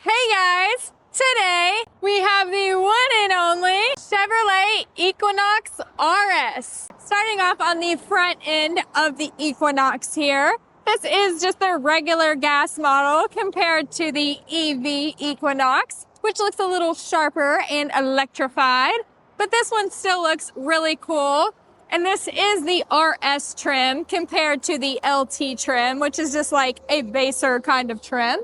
Hey guys! Today we have the one and only Chevrolet Equinox RS. Starting off on the front end of the Equinox here. This is just a regular gas model compared to the EV Equinox, which looks a little sharper and electrified. But this one still looks really cool. And this is the RS trim compared to the LT trim, which is just like a baser kind of trim.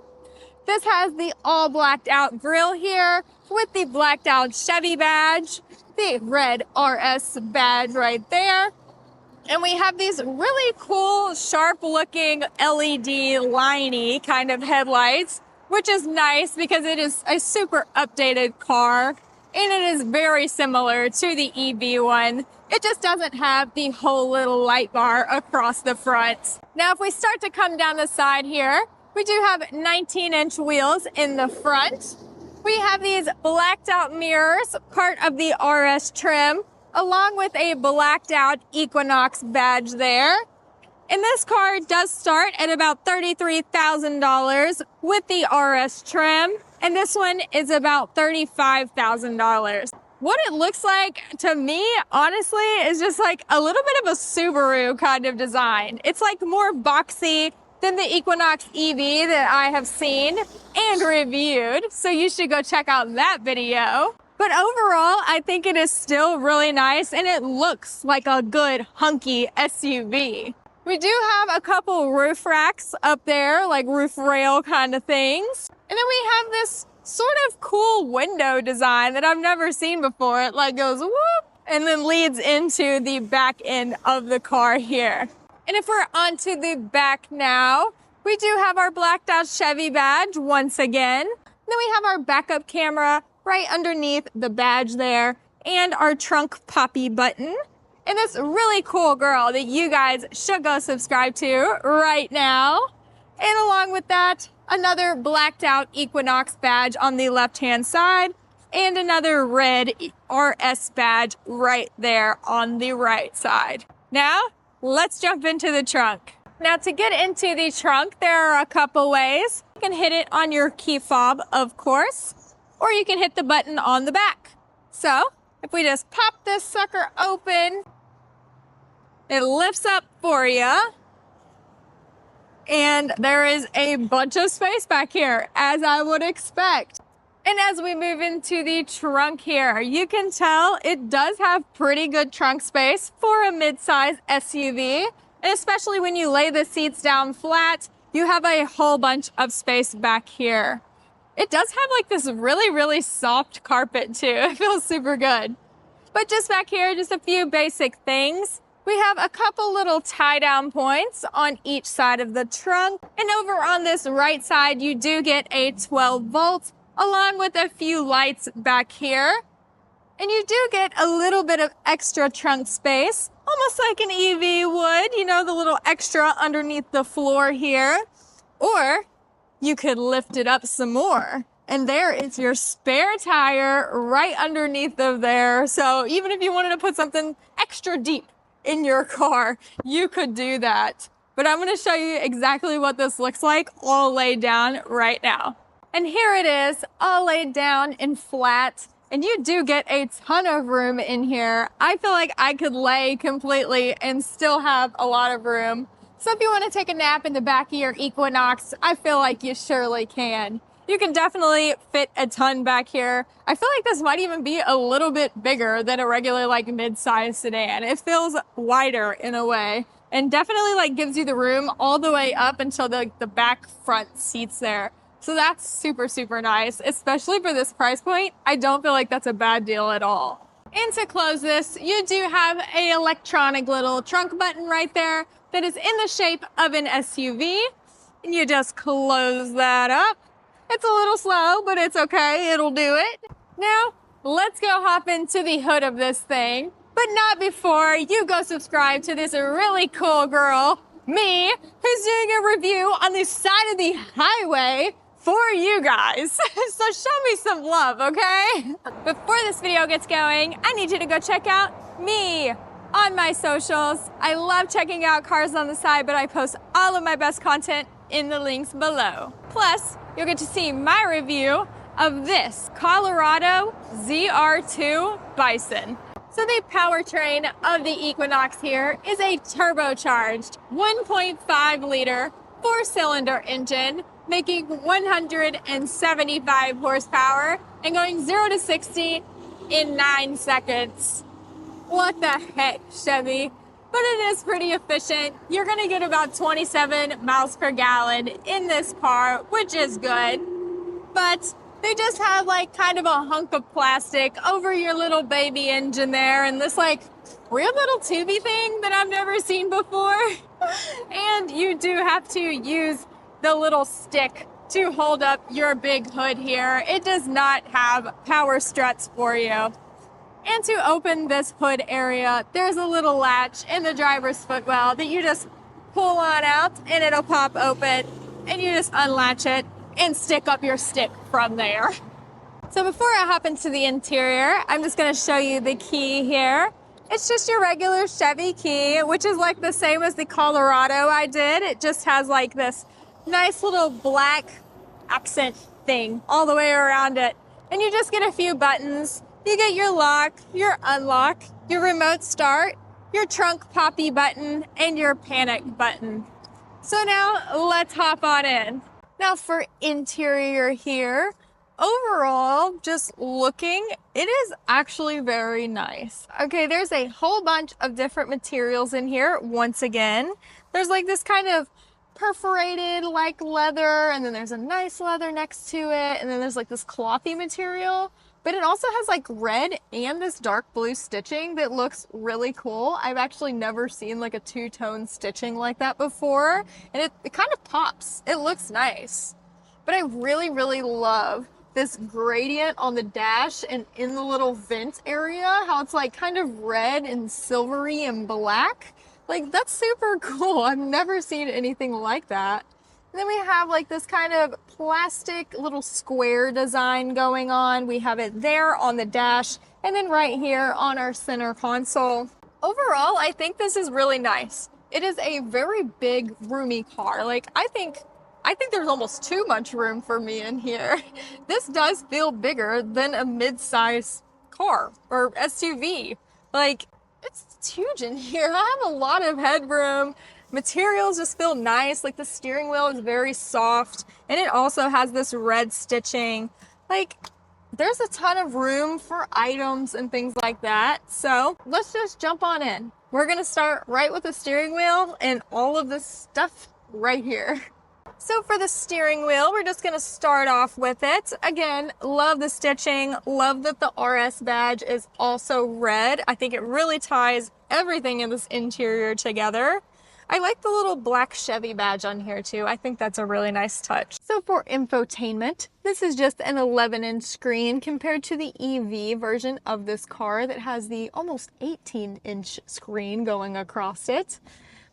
This has the all blacked out grille here with the blacked out Chevy badge, the red RS badge right there. And we have these really cool, sharp looking LED liney kind of headlights, which is nice because it is a super updated car and it is very similar to the EV one. It just doesn't have the whole little light bar across the front. Now, if we start to come down the side here, we do have 19-inch wheels in the front. We have these blacked out mirrors, part of the RS trim, along with a blacked out Equinox badge there. And this car does start at about $33,000 with the RS trim, and this one is about $35,000. What it looks like to me, honestly, is just like a little bit of a Subaru kind of design. It's like more boxy than the Equinox EV that I have seen and reviewed. So you should go check out that video. But overall, I think it is still really nice and it looks like a good hunky SUV. We do have a couple roof racks up there, like roof rail kind of things. And then we have this sort of cool window design that I've never seen before. It like goes whoop and then leads into the back end of the car here. And if we're onto the back now, we do have our blacked out Chevy badge once again. Then we have our backup camera right underneath the badge there and our trunk poppy button. And this really cool girl that you guys should go subscribe to right now. And along with that, another blacked out Equinox badge on the left-hand side and another red RS badge right there on the right side. Now, let's jump into the trunk. Now, to get into the trunk, there are a couple ways. You can hit it on your key fob, of course, or you can hit the button on the back. So, if we just pop this sucker open, it lifts up for you. And there is a bunch of space back here, as I would expect. And as we move into the trunk here, you can tell it does have pretty good trunk space for a mid-size SUV. And especially when you lay the seats down flat, you have a whole bunch of space back here. It does have like this really, really soft carpet too. It feels super good. But just back here, just a few basic things. We have a couple little tie-down points on each side of the trunk. And over on this right side, you do get a 12 volt along with a few lights back here. And you do get a little bit of extra trunk space, almost like an EV would, you know, the little extra underneath the floor here. Or you could lift it up some more. And there is your spare tire right underneath of there. So even if you wanted to put something extra deep in your car, you could do that. But I'm going to show you exactly what this looks like all laid down right now. And here it is, all laid down in flat. And you do get a ton of room in here. I feel like I could lay completely and still have a lot of room. So if you want to take a nap in the back of your Equinox, I feel like you surely can. You can definitely fit a ton back here. I feel like this might even be a little bit bigger than a regular like mid-size sedan. It feels wider in a way and definitely like gives you the room all the way up until the back front seats there. So that's super, super nice, especially for this price point. I don't feel like that's a bad deal at all. And to close this, you do have an electronic little trunk button right there that is in the shape of an SUV. And you just close that up. It's a little slow, but it's okay. It'll do it. Now, let's go hop into the hood of this thing, but not before you go subscribe to this really cool girl, me, who's doing a review on the side of the highway for you guys. So show me some love, okay? Before this video gets going, I need you to go check out me on my socials. I love checking out cars on the side, but I post all of my best content in the links below. Plus, you'll get to see my review of this Colorado ZR2 Bison. So the powertrain of the Equinox here is a turbocharged 1.5 liter 4-cylinder engine, making 175 horsepower and going 0 to 60 in 9 seconds. What the heck, Chevy? But it is pretty efficient. You're gonna get about 27 miles per gallon in this car, which is good. But they just have like kind of a hunk of plastic over your little baby engine there, and this like weird little tubey thing that I've never seen before. And you do have to use the little stick to hold up your big hood here. It does not have power struts for you. And to open this hood area, there's a little latch in the driver's footwell that you just pull on out and it'll pop open, and you just unlatch it and stick up your stick from there. So before I hop into the interior, I'm just gonna show you the key here. It's just your regular Chevy key, which is like the same as the Colorado I did. It just has like this nice little black accent thing all the way around it. And you just get a few buttons. You get your lock, your unlock, your remote start, your trunk poppy button, and your panic button. So now let's hop on in. Now for interior here, overall, just looking, it is actually very nice. Okay, there's a whole bunch of different materials in here. Once again, there's like this kind of perforated like leather, and then there's a nice leather next to it, and then there's like this clothy material. But it also has like red and this dark blue stitching that looks really cool. I've actually never seen like a two-tone stitching like that before. And it kind of pops. It looks nice. But I really, really love this gradient on the dash and in the little vent area, how it's like kind of red and silvery and black. Like that's super cool. I've never seen anything like that. And then we have like this kind of plastic little square design going on. We have it there on the dash and then right here on our center console. Overall, I think this is really nice. It is a very big, roomy car. Like I think there's almost too much room for me in here. This does feel bigger than a mid-size car or SUV. Like it's huge in here. I have a lot of headroom. Materials just feel nice, like the steering wheel is very soft, and it also has this red stitching. Like, there's a ton of room for items and things like that. So let's just jump on in. We're gonna start right with the steering wheel and all of this stuff right here. So for the steering wheel, we're just gonna start off with it. Again, love the stitching, love that the RS badge is also red. I think it really ties everything in this interior together. I like the little black Chevy badge on here too. I think that's a really nice touch. So for infotainment, this is just an 11-inch screen compared to the EV version of this car that has the almost 18-inch screen going across it.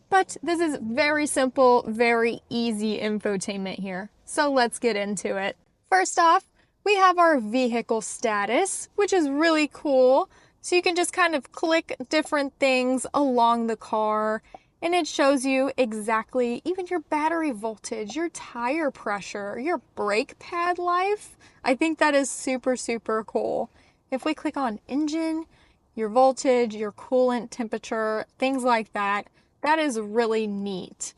But this is very simple, very easy infotainment here. So let's get into it. First off, we have our vehicle status, which is really cool. So you can just kind of click different things along the car, and it shows you exactly even your battery voltage, your tire pressure, your brake pad life. I think that is super, super cool. If we click on engine, your voltage, your coolant temperature, things like that, that is really neat.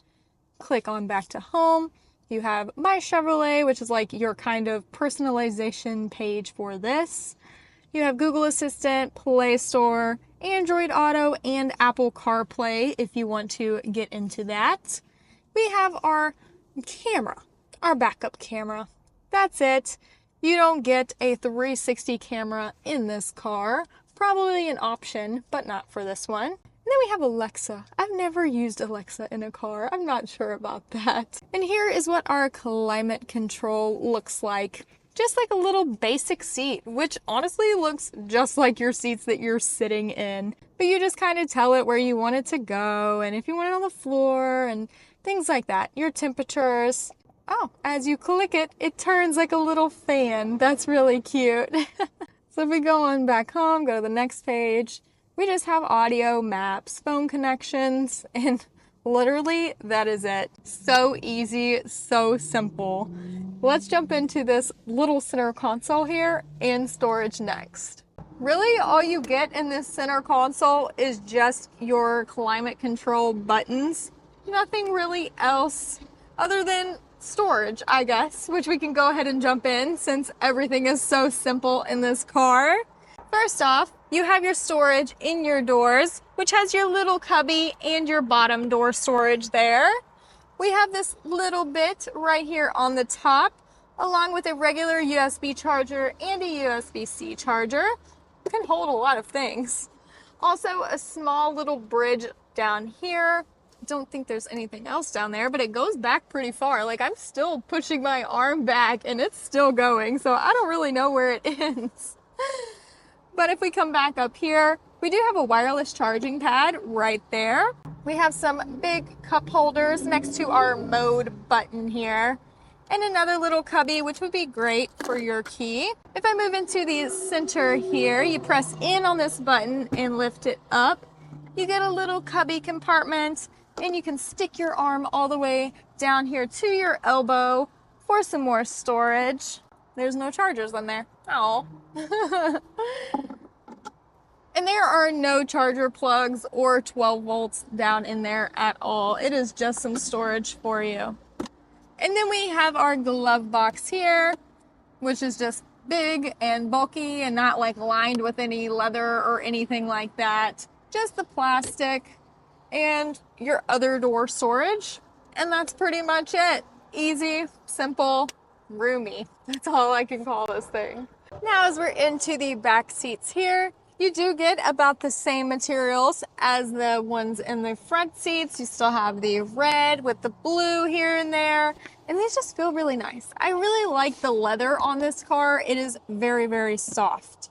Click on back to home. You have My Chevrolet, which is like your kind of personalization page for this. You have Google Assistant, Play Store, Android Auto, and Apple CarPlay if you want to get into that. We have our camera, our backup camera. That's it. You don't get a 360 camera in this car. Probably an option, but not for this one. And then we have Alexa. I've never used Alexa in a car. I'm not sure about that. And here is what our climate control looks like. Just like a little basic seat, which honestly looks just like your seats that you're sitting in. But you just kind of tell it where you want it to go, and if you want it on the floor, and things like that. Your temperatures. Oh, as you click it, it turns like a little fan. That's really cute. So if we go on back home, go to the next page, we just have audio, maps, phone connections, and Literally, that is it. So easy, so simple. Let's jump into this little center console here and storage next. Really, all you get in this center console is just your climate control buttons. Nothing really else other than storage, I guess, which we can go ahead and jump in since everything is so simple in this car. First off, you have your storage in your doors, which has your little cubby and your bottom door storage there. We have this little bit right here on the top, along with a regular USB charger and a USB-C charger. It can hold a lot of things. Also, a small little bridge down here. Don't think there's anything else down there, but it goes back pretty far. Like, I'm still pushing my arm back and it's still going, so I don't really know where it ends. But if we come back up here, we do have a wireless charging pad right there. We have some big cup holders next to our mode button here, and another little cubby, which would be great for your key. If I move into the center here, you press in on this button and lift it up. You get a little cubby compartment, and you can stick your arm all the way down here to your elbow for some more storage. There's no chargers on there. Oh. And there are no charger plugs or 12 volts down in there at all. It is just some storage for you. And then we have our glove box here, which is just big and bulky and not like lined with any leather or anything like that. Just the plastic and your other door storage. And that's pretty much it. Easy, simple, roomy. That's all I can call this thing. Now, as we're into the back seats here, you do get about the same materials as the ones in the front seats. You still have the red with the blue here and there, and these just feel really nice. I really like the leather on this car. It is very, very soft.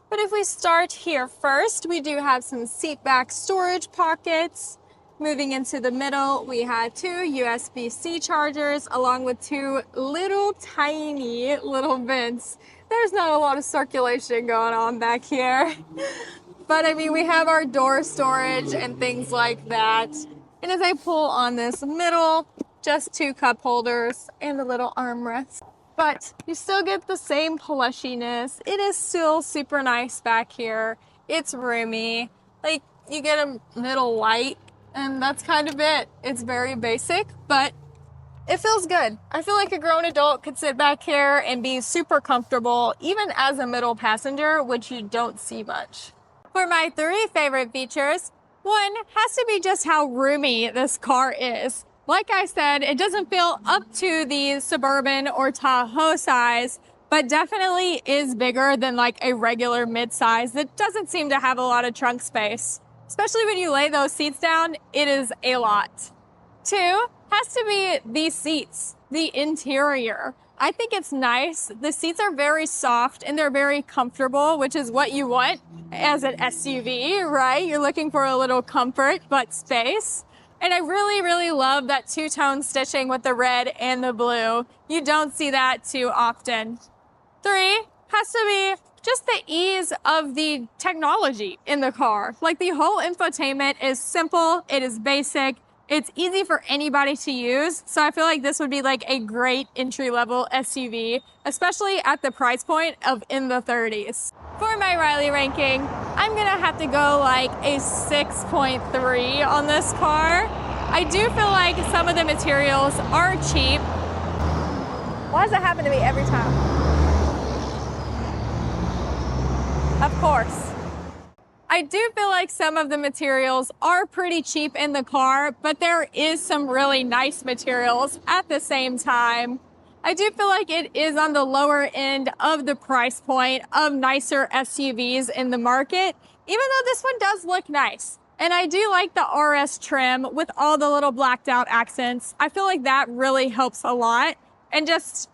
But if we start here first, we do have some seat back storage pockets. Moving into the middle, we have two USB-C chargers along with two little tiny little vents. There's not a lot of circulation going on back here. But I mean, we have our door storage and things like that. And as I pull on this middle, just two cup holders and a little armrest. But you still get the same plushiness. It is still super nice back here. It's roomy. Like, you get a middle light, and that's kind of it. It's very basic, but it feels good. I feel like a grown adult could sit back here and be super comfortable, even as a middle passenger, which you don't see much. For my three favorite features, one has to be just how roomy this car is. Like I said, it doesn't feel up to the Suburban or Tahoe size, but definitely is bigger than like a regular midsize that doesn't seem to have a lot of trunk space. Especially when you lay those seats down, it is a lot. Two has to be these seats, the interior. I think it's nice. The seats are very soft and they're very comfortable, which is what you want as an SUV, right? You're looking for a little comfort, but space. And I really, really love that two-tone stitching with the red and the blue. You don't see that too often. Three has to be just the ease of the technology in the car. Like, the whole infotainment is simple, it is basic, it's easy for anybody to use. So I feel like this would be like a great entry-level SUV, especially at the price point of in the 30s. For my Riley ranking, I'm gonna have to go like a 6.3 on this car. I do feel like some of the materials are cheap. Why does that happen to me every time? Of course. I do feel like some of the materials are pretty cheap in the car, but there is some really nice materials at the same time. I do feel like it is on the lower end of the price point of nicer SUVs in the market, even though this one does look nice. And I do like the RS trim with all the little blacked out accents. I feel like that really helps a lot. And just,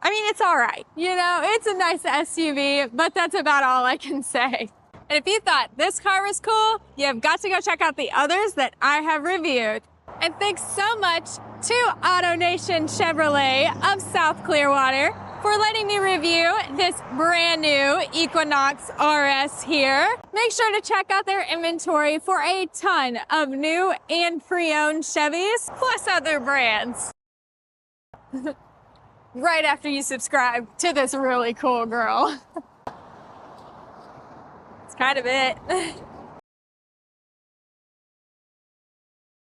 I mean, it's all right. You know, it's a nice SUV, but that's about all I can say. And if you thought this car was cool, you've got to go check out the others that I have reviewed. And thanks so much to AutoNation Chevrolet of South Clearwater for letting me review this brand new Equinox RS here. Make sure to check out their inventory for a ton of new and pre-owned Chevys, plus other brands. Right after you subscribe to this really cool girl. That's kind of it.